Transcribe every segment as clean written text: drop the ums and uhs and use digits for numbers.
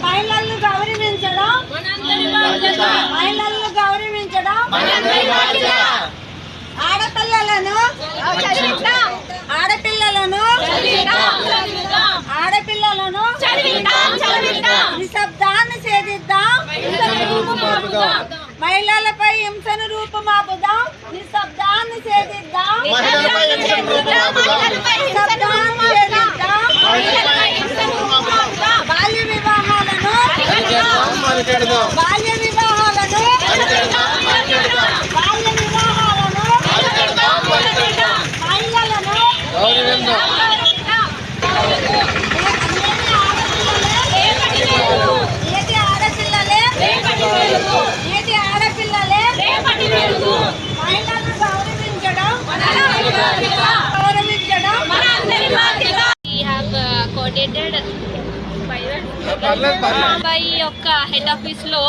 మహిళలను గౌరవించడం మహిళలను గౌరవించడం ఆడపిల్లలను నిశ్శబ్దాన్ని ఛేదిద్దాం, మహిళలపై హింసను రూపుమాపుదాం, నిశ్శబ్దాన్ని ఛేదిద్దాం, బాల్య వివాహాలను ముంబై యొక్క హెడ్ ఆఫీస్ లో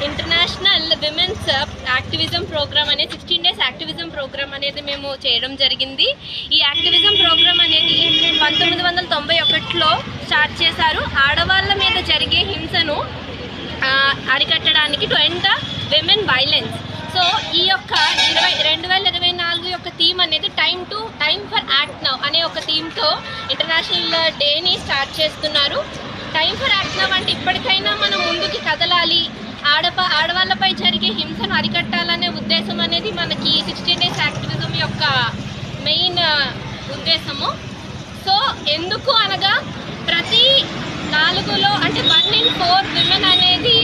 ఇంటర్నేషనల్ విమెన్స్ యాక్టివిజం ప్రోగ్రామ్ అనేది 16 days యాక్టివిజం ప్రోగ్రామ్ అనేది మేము చేయడం జరిగింది. ఈ యాక్టివిజం ప్రోగ్రామ్ అనేది 1991లో స్టార్ట్ చేశారు. ఆడవాళ్ళ మీద జరిగే హింసను అరికట్టడానికి to end the women violence. So ఈ యొక్క 2024 యొక్క థీమ్ అనేది టైమ్ ఫర్ యాక్ట్ నౌ అనే ఒక థీమ్తో ఇంటర్నేషనల్ డేని స్టార్ట్ చేస్తున్నారు. టైమ్ ఫర్ యాక్ట్ నౌ అంటే ఇప్పటికైనా మనం ముందుకి కదలాలి, ఆడవాళ్ళపై జరిగే హింసను అరికట్టాలనే ఉద్దేశం అనేది మనకి 16 days యాక్టివిజం యొక్క మెయిన్ ఉద్దేశము. సో ఎందుకు అనగా ప్రతి 4లో అంటే 1 in 4 విమెన్ అనేది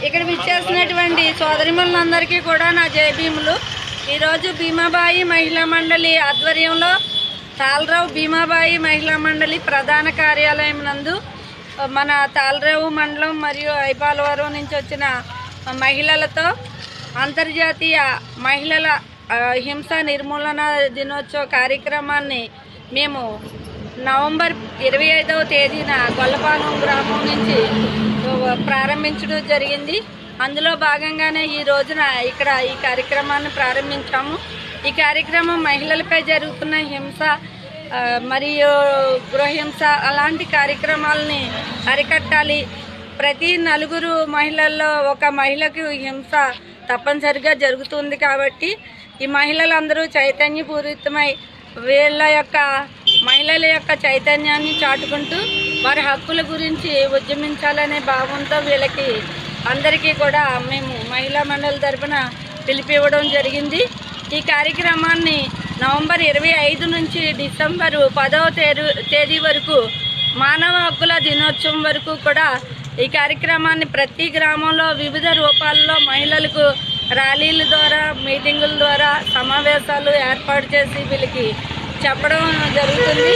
ఇక్కడ విచ్చేసినటువంటి సోదరిమణులందరికీ కూడా నా జై భీములు. ఈరోజు భీమాబాయి మహిళా మండలి ఆధ్వర్యంలో తాళరావు భీమాబాయి మహిళా మండలి ప్రధాన కార్యాలయం నందు మన తాళరావు మండలం మరియు ఐపాలవరం నుంచి వచ్చిన మహిళలతో అంతర్జాతీయ మహిళల హింస నిర్మూలన దినోత్సవ కార్యక్రమాన్ని మేము నవంబర్ 25వ తేదీన గొల్లపాలెం గ్రామం నుంచి ప్రారంభించడం జరిగింది. అందులో భాగంగానే ఈ రోజున ఇక్కడ ఈ కార్యక్రమాన్ని ప్రారంభించాము. ఈ కార్యక్రమం మహిళలపై జరుగుతున్న హింస మరియు గృహహింస అలాంటి కార్యక్రమాలని అరికట్టాలి. ప్రతి 4 మహిళల్లో ఒక మహిళకు హింస తప్పనిసరిగా జరుగుతుంది. కాబట్టి ఈ మహిళలందరూ చైతన్యపూరితమై మహిళల యొక్క చైతన్యాన్ని చాటుకుంటూ వారి హక్కుల గురించి ఉద్యమించాలనే భావంతో వీళ్ళకి అందరికీ కూడా మేము మహిళా మండలి తరఫున పిలిపివ్వడం జరిగింది. ఈ కార్యక్రమాన్ని నవంబర్ 25 నుంచి డిసెంబర్ 10వ తేదీ వరకు మానవ హక్కుల దినోత్సవం వరకు కూడా ఈ కార్యక్రమాన్ని ప్రతి గ్రామంలో వివిధ రూపాల్లో మహిళలకు ర్యాలీల ద్వారా, మీటింగుల ద్వారా, సమావేశాలు ఏర్పాటు చేసి వీళ్ళకి చెప్పడం జరుగుతుంది.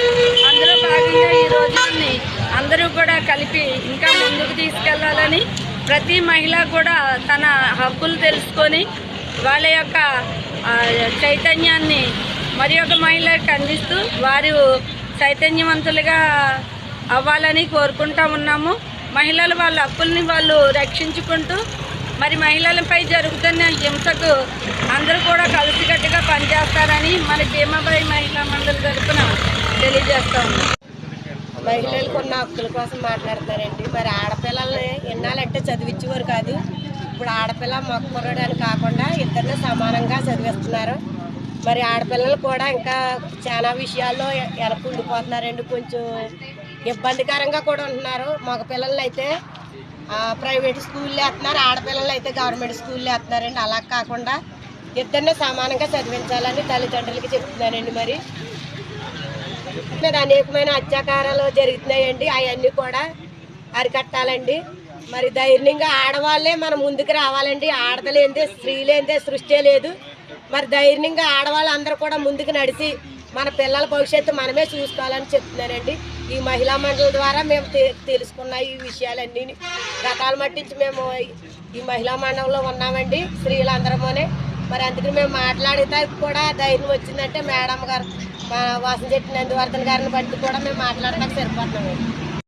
అందులో భాగంగా ఈ రోజుని అందరూ కూడా కలిపి ఇంకా ముందుకు తీసుకెళ్లాలని, ప్రతి మహిళ కూడా తన హక్కులు తెలుసుకొని వాళ్ళ యొక్క చైతన్యాన్ని మరి ఒక మహిళకి అందిస్తూ వారు చైతన్యవంతులుగా అవ్వాలని కోరుకుంటా ఉన్నాము. మహిళలు వాళ్ళ హక్కుల్ని వాళ్ళు రక్షించుకుంటూ మరి మహిళలపై జరుగుతున్న హింసకు అందరూ కూడా కలిసికట్టుగా పనిచేస్తారని మన భీమాబాయి మహిళా మండలి తరఫున తెలియజేస్తాము. మహిళలకు ఉన్న హక్కుల కోసం మాట్లాడతారండి. మరి ఆడపిల్లల్ని ఎన్నాళ్ళంటే చదివించేవారు కాదు. ఇప్పుడు ఆడపిల్ల మొక్కరడానికి కాకుండా ఇద్దరిని సమానంగా చదివిస్తున్నారు. మరి ఆడపిల్లలు కూడా ఇంకా చాలా విషయాల్లో వెనకుండిపోతున్నారండి. కొంచెం ఇబ్బందికరంగా కూడా ఉంటున్నారు. మగపిల్లలు అయితే ప్రైవేట్ స్కూల్లో వేస్తున్నారు, ఆడపిల్లలు అయితే గవర్నమెంట్ స్కూల్లో వేస్తున్నారండి. అలా కాకుండా ఇద్దరిని సమానంగా చదివించాలని తల్లిదండ్రులకి చెప్తున్నానండి. మరి మీద అనేకమైన అత్యాచారాలు జరుగుతున్నాయండి. అవన్నీ కూడా అరికట్టాలండి. మరి ధైర్యంగా ఆడవాళ్ళే మనం ముందుకు రావాలండి. ఆడదలేందే స్త్రీలేందే సృష్టి లేదు. మరి ధైర్యంగా ఆడవాళ్ళు అందరూ కూడా ముందుకు నడిచి మన పిల్లల భవిష్యత్తు మనమే చూసుకోవాలని చెప్తున్నానండి. ఈ మహిళా మండలి ద్వారా మేము తెలుసుకున్న ఈ విషయాలన్నీ రకాల మట్టించి మేము ఈ మహిళా మండలిలో ఉన్నామండి, స్త్రీలందరమోనే. మరి అందుకని మేము మాట్లాడితే కూడా ధైర్యం వచ్చిందంటే మేడం గారు, మా వాసంశెట్టి నందివర్ధన్ గారిని బట్టి కూడా మేము మాట్లాడటానికి సరిపోతున్నామండి.